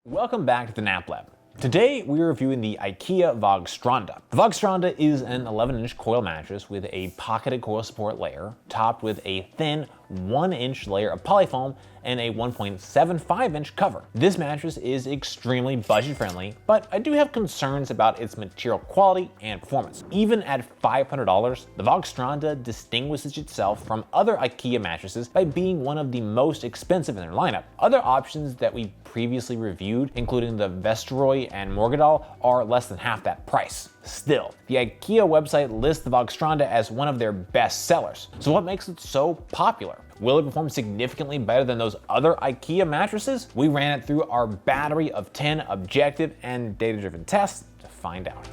Welcome back to the Nap Lab. Today we're reviewing the IKEA Vagstranda. The Vagstranda is an 11-inch coil mattress with a pocketed coil support layer, topped with a thin 1-inch layer of polyfoam and a 1.75-inch cover. This mattress is extremely budget-friendly, but I do have concerns about its material quality and performance. Even at $500, the Vagstranda distinguishes itself from other IKEA mattresses by being one of the most expensive in their lineup. Other options that we previously reviewed, including the Vesteroy and Morgadal, are less than half that price. Still, the IKEA website lists the Vagstranda as one of their best sellers. So what makes it so popular? Will it perform significantly better than those other IKEA mattresses? We ran it through our battery of 10 objective and data-driven tests to find out.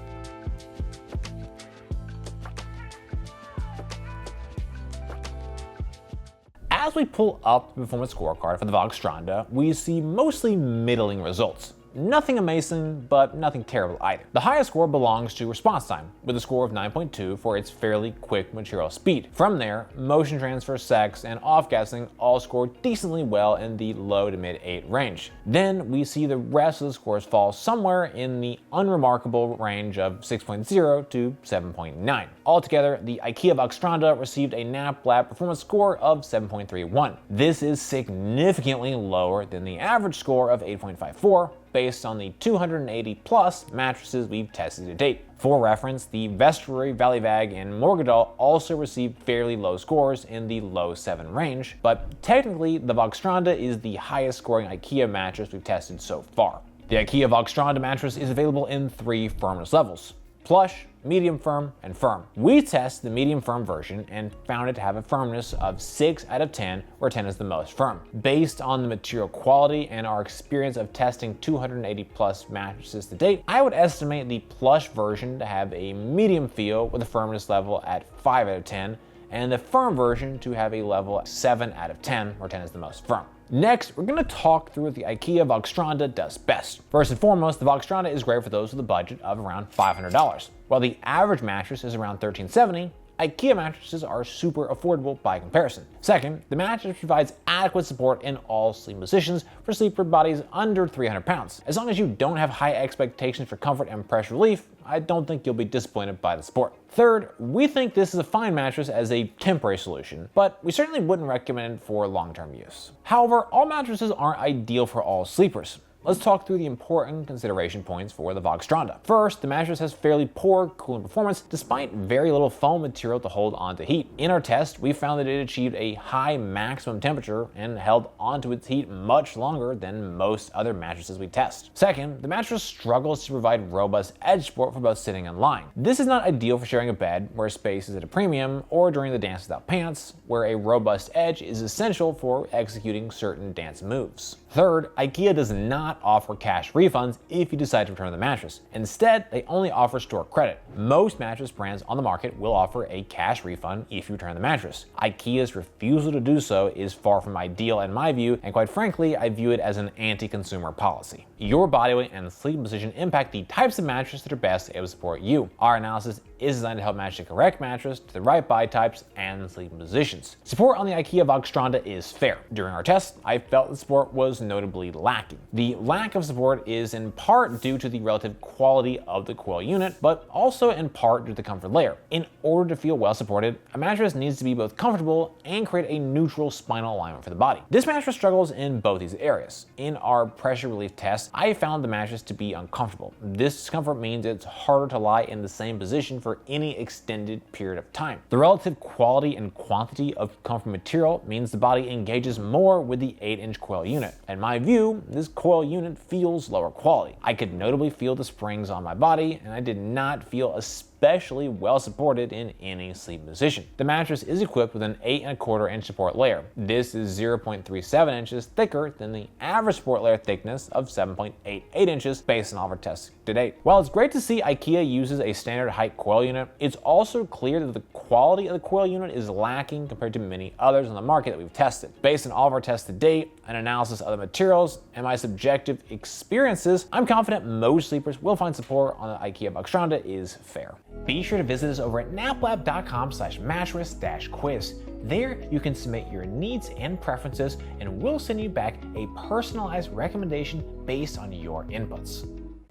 As we pull up the performance scorecard for the Vagstranda, we see mostly middling results. Nothing amazing, but nothing terrible either. The highest score belongs to response time, with a score of 9.2 for its fairly quick material speed. From there, motion transfer, sex, and off-gassing all score decently well in the low to mid 8 range. Then we see the rest of the scores fall somewhere in the unremarkable range of 6.0 to 7.9. Altogether, the IKEA Vagstranda received a Nap Lab performance score of 7.31. This is significantly lower than the average score of 8.54, based on the 280 plus mattresses we've tested to date. For reference, the Vesteroy, Valleyvag, and Morgadal also received fairly low scores in the low 7 range, but technically the Vagstranda is the highest scoring IKEA mattress we've tested so far. The IKEA Vagstranda mattress is available in 3 firmness levels: plush, medium firm, and firm. We tested the medium firm version and found it to have a firmness of 6 out of 10, where 10 is the most firm. Based on the material quality and our experience of testing 280 plus mattresses to date, I would estimate the plush version to have a medium feel with a firmness level at 5 out of 10, and the firm version to have a level 7 out of 10, where 10 is the most firm. Next, we're going to talk through what the IKEA Vagstranda does best. First and foremost, the Vagstranda is great for those with a budget of around $500. While the average mattress is around $1,370, IKEA mattresses are super affordable by comparison. Second, the mattress provides adequate support in all sleep positions for sleeper bodies under 300 pounds. As long as you don't have high expectations for comfort and pressure relief, I don't think you'll be disappointed by the support. Third, we think this is a fine mattress as a temporary solution, but we certainly wouldn't recommend it for long-term use. However, all mattresses aren't ideal for all sleepers. Let's talk through the important consideration points for the Vagstranda. First, the mattress has fairly poor cooling performance despite very little foam material to hold onto heat. In our test, we found that it achieved a high maximum temperature and held onto its heat much longer than most other mattresses we test. Second, the mattress struggles to provide robust edge support for both sitting and lying. This is not ideal for sharing a bed where space is at a premium, or during the dance without pants, where a robust edge is essential for executing certain dance moves. Third, IKEA does not offer cash refunds if you decide to return the mattress. Instead, they only offer store credit. Most mattress brands on the market will offer a cash refund if you return the mattress. IKEA's refusal to do so is far from ideal in my view, and quite frankly, I view it as an anti-consumer policy. Your body weight and sleep position impact the types of mattress that are best able to support you. Our analysis is designed to help match the correct mattress to the right body types and sleeping positions. Support on the IKEA Vagstranda is fair. During our test, I felt the support was notably lacking. The lack of support is in part due to the relative quality of the coil unit, but also in part due to the comfort layer. In order to feel well supported, a mattress needs to be both comfortable and create a neutral spinal alignment for the body. This mattress struggles in both these areas. In our pressure relief test, I found the mattress to be uncomfortable. This discomfort means it's harder to lie in the same position for any extended period of time. The relative quality and quantity of comfort material means the body engages more with the 8-inch coil unit. In my view, this coil unit feels lower quality. I could notably feel the springs on my body, and I did not feel especially well supported in any sleep position. The mattress is equipped with an 8¼ inch support layer. This is 0.37 inches thicker than the average support layer thickness of 7.88 inches based on all of our tests to date. While it's great to see IKEA uses a standard height coil unit, it's also clear that the quality of the coil unit is lacking compared to many others on the market that we've tested. Based on all of our tests to date, an analysis of the materials, and my subjective experiences, I'm confident most sleepers will find support on the IKEA Vagstranda is fair. Be sure to visit us over at naplab.com/mattress-quiz. There, you can submit your needs and preferences, and we'll send you back a personalized recommendation based on your inputs.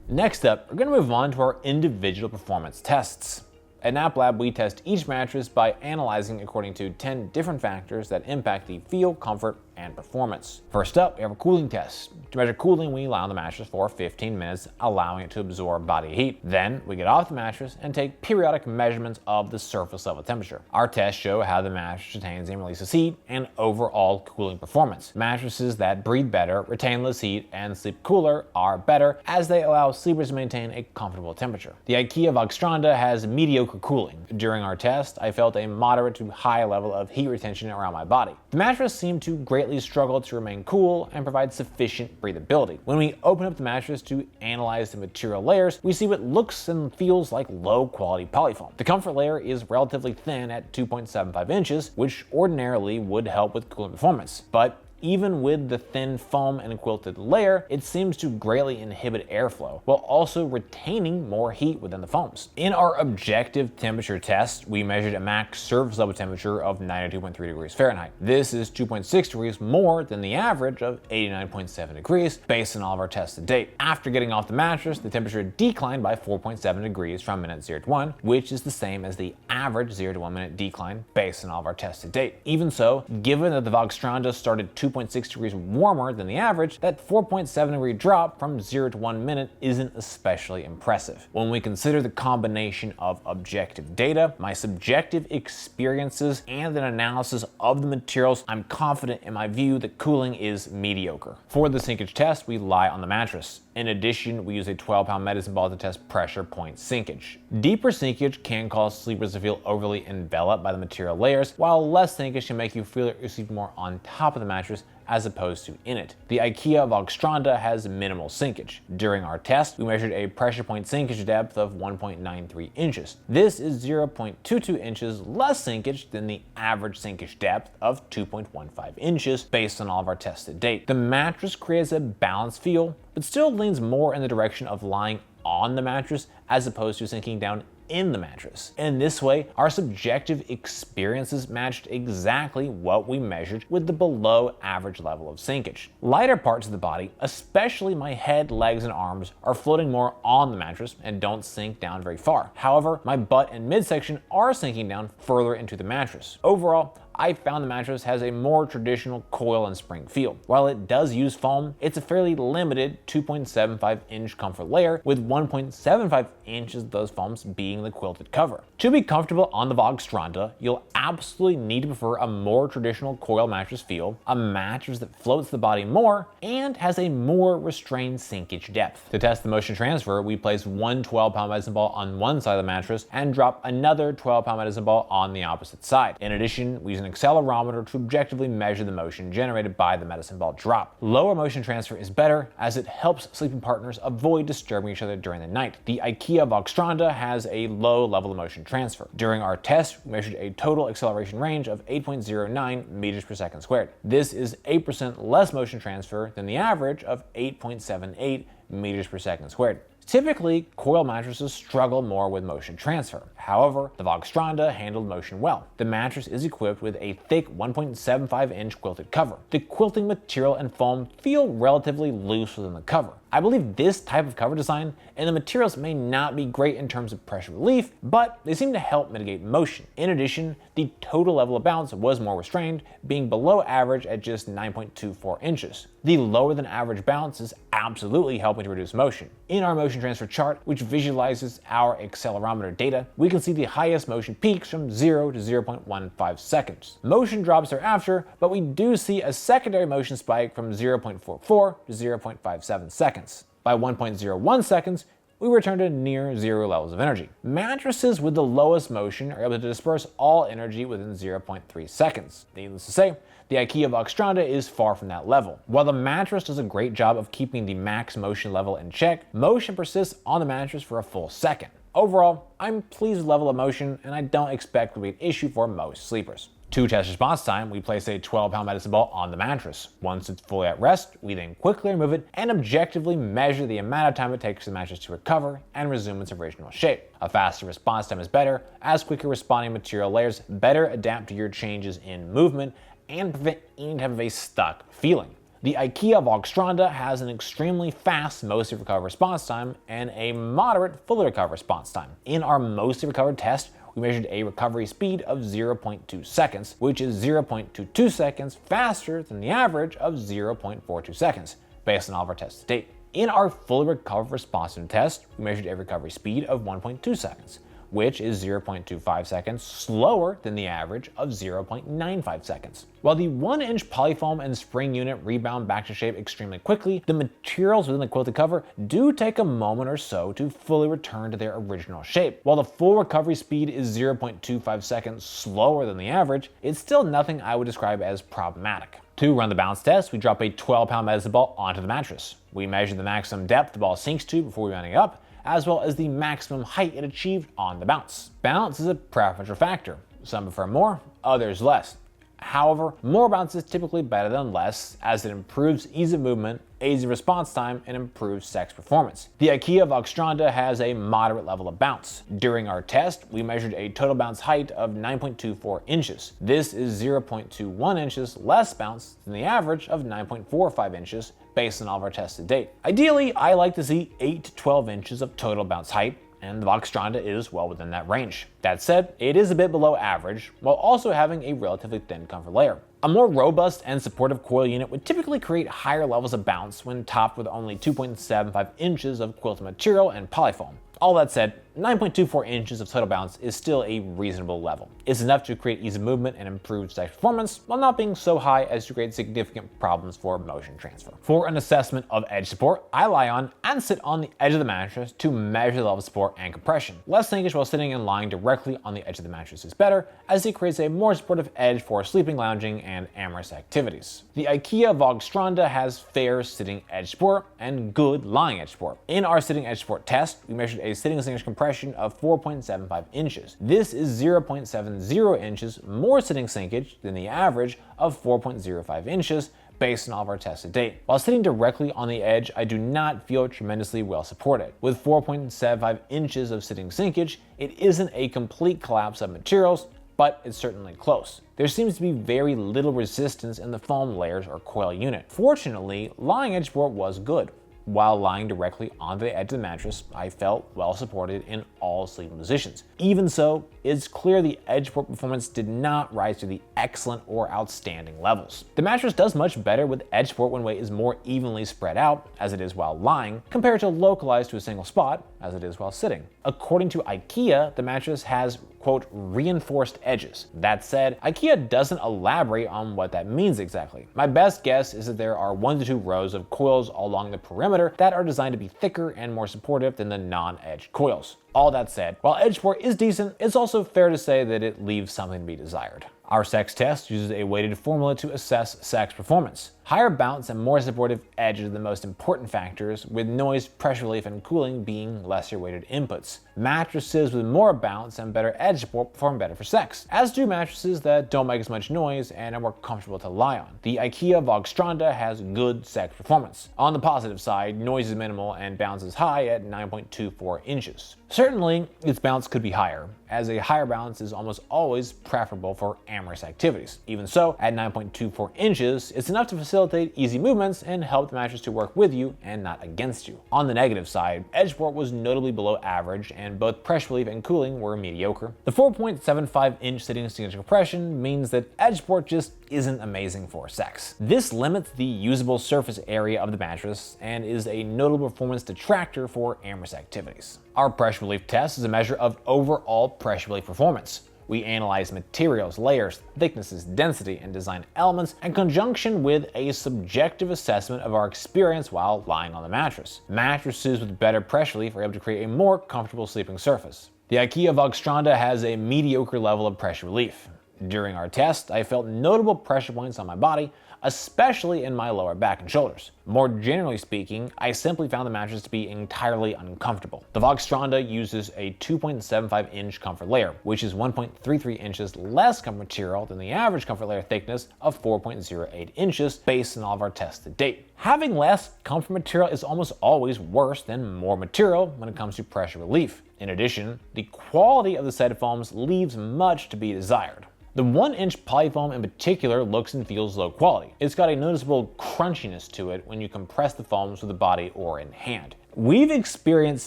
Next up, we're going to move on to our individual performance tests. At NapLab, we test each mattress by analyzing according to 10 different factors that impact the feel, comfort, and performance. First up, we have a cooling test. To measure cooling, we lie on the mattress for 15 minutes, allowing it to absorb body heat. Then, we get off the mattress and take periodic measurements of the surface level temperature. Our tests show how the mattress retains and releases heat and overall cooling performance. Mattresses that breathe better, retain less heat, and sleep cooler are better, as they allow sleepers to maintain a comfortable temperature. The IKEA Vagstranda has mediocre cooling. During our test, I felt a moderate to high level of heat retention around my body. The mattress seemed to greatly struggle to remain cool and provide sufficient breathability. When we open up the mattress to analyze the material layers, we see what looks and feels like low quality polyfoam. The comfort layer is relatively thin at 2.75 inches, which ordinarily would help with cooling performance. But even with the thin foam and quilted layer, it seems to greatly inhibit airflow, while also retaining more heat within the foams. In our objective temperature test, we measured a max surface level temperature of 92.3 degrees Fahrenheit. This is 2.6 degrees more than the average of 89.7 degrees based on all of our tests to date. After getting off the mattress, the temperature declined by 4.7 degrees from minute 0 to 1, which is the same as the average 0 to 1 minute decline based on all of our tests to date. Even so, given that the Vagstranda started 2.6 degrees warmer than the average, that 4.7 degree drop from 0 to 1 minute isn't especially impressive. When we consider the combination of objective data, my subjective experiences, and an analysis of the materials, I'm confident in my view that cooling is mediocre. For the sinkage test, we lie on the mattress. In addition, we use a 12-pound medicine ball to test pressure point sinkage. Deeper sinkage can cause sleepers to feel overly enveloped by the material layers, while less sinkage can make you feel that you're sleeping more on top of the mattress as opposed to in it. The IKEA Vagstranda has minimal sinkage. During our test, we measured a pressure point sinkage depth of 1.93 inches. This is 0.22 inches less sinkage than the average sinkage depth of 2.15 inches based on all of our tests to date. The mattress creates a balanced feel, but still leans more in the direction of lying on the mattress as opposed to sinking down in the mattress. In this way, our subjective experiences matched exactly what we measured with the below average level of sinkage. Lighter parts of the body, especially my head, legs, and arms, are floating more on the mattress and don't sink down very far. However, my butt and midsection are sinking down further into the mattress. Overall, I found the mattress has a more traditional coil and spring feel. While it does use foam, it's a fairly limited 2.75 inch comfort layer, with 1.75 inches of those foams being the quilted cover. To be comfortable on the Vagstranda, you'll absolutely need to prefer a more traditional coil mattress feel, a mattress that floats the body more, and has a more restrained sinkage depth. To test the motion transfer, we place one 12-pound medicine ball on one side of the mattress and drop another 12-pound medicine ball on the opposite side. In addition, we use an accelerometer to objectively measure the motion generated by the medicine ball drop. Lower motion transfer is better, as it helps sleeping partners avoid disturbing each other during the night. The IKEA Vagstranda has a low level of motion transfer. During our test, we measured a total acceleration range of 8.09 meters per second squared. This is 8% less motion transfer than the average of 8.78 meters per second squared. Typically, coil mattresses struggle more with motion transfer. However, the Vagstranda handled motion well. The mattress is equipped with a thick 1.75 inch quilted cover. The quilting material and foam feel relatively loose within the cover. I believe this type of cover design and the materials may not be great in terms of pressure relief, but they seem to help mitigate motion. In addition, the total level of bounce was more restrained, being below average at just 9.24 inches. The lower than average bounce is absolutely helping to reduce motion. In our motion transfer chart, which visualizes our accelerometer data, we can see the highest motion peaks from 0 to 0.15 seconds. Motion drops thereafter, but we do see a secondary motion spike from 0.44 to 0.57 seconds. By 1.01 seconds, we return to near zero levels of energy. Mattresses with the lowest motion are able to disperse all energy within 0.3 seconds. Needless to say, the IKEA Vagstranda is far from that level. While the mattress does a great job of keeping the max motion level in check, motion persists on the mattress for a full second. Overall, I'm pleased with the level of motion, and I don't expect it to be an issue for most sleepers. To test response time, we place a 12-pound medicine ball on the mattress. Once it's fully at rest, we then quickly remove it and objectively measure the amount of time it takes for the mattress to recover and resume its original shape. A faster response time is better, as quicker responding material layers better adapt to your changes in movement and prevent any type of a stuck feeling. The IKEA Vagstranda has an extremely fast mostly recovered response time and a moderate fully recovered response time. In our mostly recovered test, we measured a recovery speed of 0.2 seconds, which is 0.22 seconds faster than the average of 0.42 seconds, based on all of our tests to date. In our fully recovered responsive test, we measured a recovery speed of 1.2 seconds, which is 0.25 seconds slower than the average of 0.95 seconds. While the 1-inch polyfoam and spring unit rebound back to shape extremely quickly, the materials within the quilted cover do take a moment or so to fully return to their original shape. While the full recovery speed is 0.25 seconds slower than the average, it's still nothing I would describe as problematic. To run the bounce test, we drop a 12-pound medicine ball onto the mattress. We measure the maximum depth the ball sinks to before rounding up, as well as the maximum height it achieved on the bounce. Bounce is a preferential factor. Some prefer more, others less. However, more bounce is typically better than less, as it improves ease of movement, aids in response time, and improves sex performance. The IKEA Vagstranda has a moderate level of bounce. During our test, we measured a total bounce height of 9.24 inches. This is 0.21 inches less bounce than the average of 9.45 inches based on all of our tests to date. Ideally, I like to see 8 to 12 inches of total bounce height, and the Vagstranda is well within that range. That said, it is a bit below average, while also having a relatively thin comfort layer. A more robust and supportive coil unit would typically create higher levels of bounce when topped with only 2.75 inches of quilted material and polyfoam. All that said, 9.24 inches of total bounce is still a reasonable level. It's enough to create ease of movement and improve sex performance, while not being so high as to create significant problems for motion transfer. For an assessment of edge support, I lie on and sit on the edge of the mattress to measure the level of support and compression. Less sinkage while sitting and lying directly on the edge of the mattress is better, as it creates a more supportive edge for sleeping, lounging, and amorous activities. The IKEA Vagstranda has fair sitting edge support and good lying edge support. In our sitting edge support test, we measured a sitting sinkage compression of 4.75 inches. This is 0.70 inches more sitting sinkage than the average of 4.05 inches based on all of our tests to date. While sitting directly on the edge, I do not feel tremendously well supported. With 4.75 inches of sitting sinkage, it isn't a complete collapse of materials, but it's certainly close. There seems to be very little resistance in the foam layers or coil unit. Fortunately, lying edge support was good. While lying directly on the edge of the mattress, I felt well supported in all sleeping positions. Even so, it's clear the edge support performance did not rise to the excellent or outstanding levels. The mattress does much better with edge support when weight is more evenly spread out, as it is while lying, compared to localized to a single spot, as it is while sitting. According to IKEA, the mattress has, quote, reinforced edges. That said, IKEA doesn't elaborate on what that means exactly. My best guess is that there are 1 to 2 rows of coils along the perimeter that are designed to be thicker and more supportive than the non-edged coils. All that said, while edge support is decent, it's also fair to say that it leaves something to be desired. Our sex test uses a weighted formula to assess sex performance. Higher bounce and more supportive edge are the most important factors, with noise, pressure relief, and cooling being lesser weighted inputs. Mattresses with more bounce and better edge support perform better for sex, as do mattresses that don't make as much noise and are more comfortable to lie on. The IKEA Vagstranda has good sex performance. On the positive side, noise is minimal and bounce is high at 9.24 inches. Certainly, its bounce could be higher, as a higher bounce is almost always preferable for amorous activities. Even so, at 9.24 inches, it's enough to facilitate easy movements and help the mattress to work with you and not against you. On the negative side, edge support was notably below average, and both pressure relief and cooling were mediocre. The 4.75-inch sitting sinkage compression means that edge support just isn't amazing for sex. This limits the usable surface area of the mattress and is a notable performance detractor for amorous activities. Our pressure relief test is a measure of overall pressure relief performance. We analyze materials, layers, thicknesses, density, and design elements in conjunction with a subjective assessment of our experience while lying on the mattress. Mattresses with better pressure relief are able to create a more comfortable sleeping surface. The IKEA Vagstranda has a mediocre level of pressure relief. During our test, I felt notable pressure points on my body, especially in my lower back and shoulders. More generally speaking, I simply found the mattress to be entirely uncomfortable. The Vagstranda uses a 2.75-inch comfort layer, which is 1.33 inches less comfort material than the average comfort layer thickness of 4.08 inches based on all of our tests to date. Having less comfort material is almost always worse than more material when it comes to pressure relief. In addition, the quality of the set foams leaves much to be desired. The 1-inch polyfoam in particular looks and feels low quality. It's got a noticeable crunchiness to it when you compress the foams with the body or in hand. We've experienced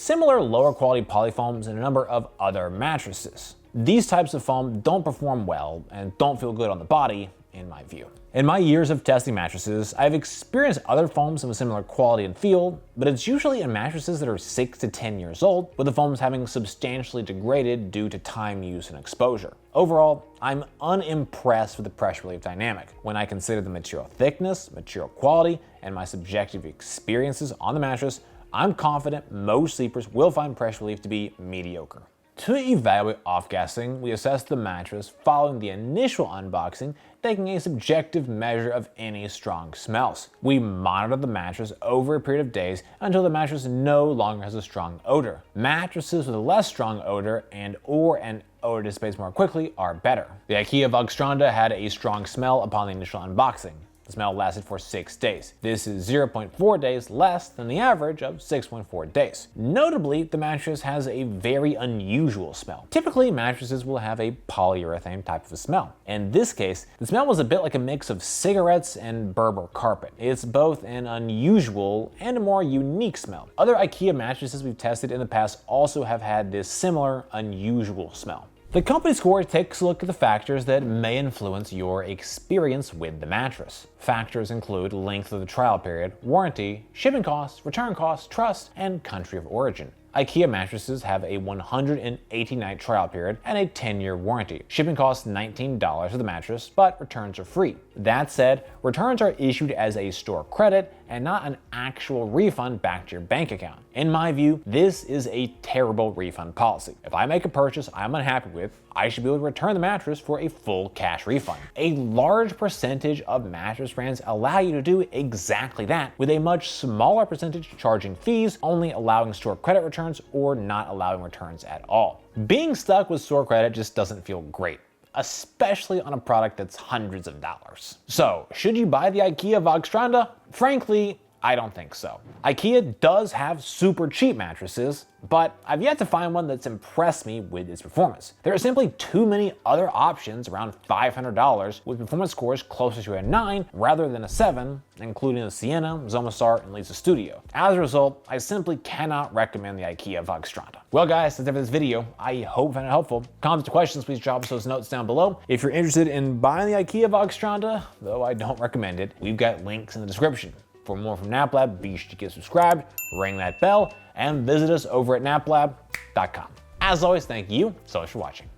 similar lower quality polyfoams in a number of other mattresses. These types of foam don't perform well and don't feel good on the body, in my view. In my years of testing mattresses, I've experienced other foams of a similar quality and feel, but it's usually in mattresses that are 6 to 10 years old, with the foams having substantially degraded due to time use and exposure. Overall, I'm unimpressed with the pressure relief dynamic. When I consider the material thickness, material quality, and my subjective experiences on the mattress, I'm confident most sleepers will find pressure relief to be mediocre. To evaluate off-gassing, we assess the mattress following the initial unboxing, taking a subjective measure of any strong smells. We monitor the mattress over a period of days until the mattress no longer has a strong odor. Mattresses with a less strong odor or an odor dissipates more quickly are better. The IKEA Vagstranda had a strong smell upon the initial unboxing. The smell lasted for 6 days. This is 0.4 days less than the average of 6.4 days. Notably, the mattress has a very unusual smell. Typically, mattresses will have a polyurethane type of a smell. In this case, the smell was a bit like a mix of cigarettes and Berber carpet. It's both an unusual and a more unique smell. Other IKEA mattresses we've tested in the past also have had this similar unusual smell. The company score takes a look at the factors that may influence your experience with the mattress. Factors include length of the trial period, warranty, shipping costs, return costs, trust, and country of origin. IKEA mattresses have a 180-night trial period and a 10-year warranty. Shipping costs $19 for the mattress, but returns are free. That said, returns are issued as a store credit and not an actual refund back to your bank account. In my view, this is a terrible refund policy. If I make a purchase I'm unhappy with, I should be able to return the mattress for a full cash refund. A large percentage of mattress brands allow you to do exactly that, with a much smaller percentage charging fees, only allowing store credit returns or not allowing returns at all. Being stuck with store credit just doesn't feel great, especially on a product that's hundreds of dollars. So, should you buy the IKEA Vagstranda? Frankly, I don't think so. IKEA does have super cheap mattresses, but I've yet to find one that's impressed me with its performance. There are simply too many other options around $500 with performance scores closer to a 9 rather than a 7, including the Sienna, Zomastar, and Lisa Studio. As a result, I simply cannot recommend the IKEA Vagstranda. Well guys, that's it for this video. I hope you found it helpful. Comments or questions, please drop us those notes down below. If you're interested in buying the IKEA Vagstranda, though I don't recommend it, we've got links in the description. For more from NapLab, be sure to get subscribed, ring that bell, and visit us over at naplab.com. As always, thank you so much for watching.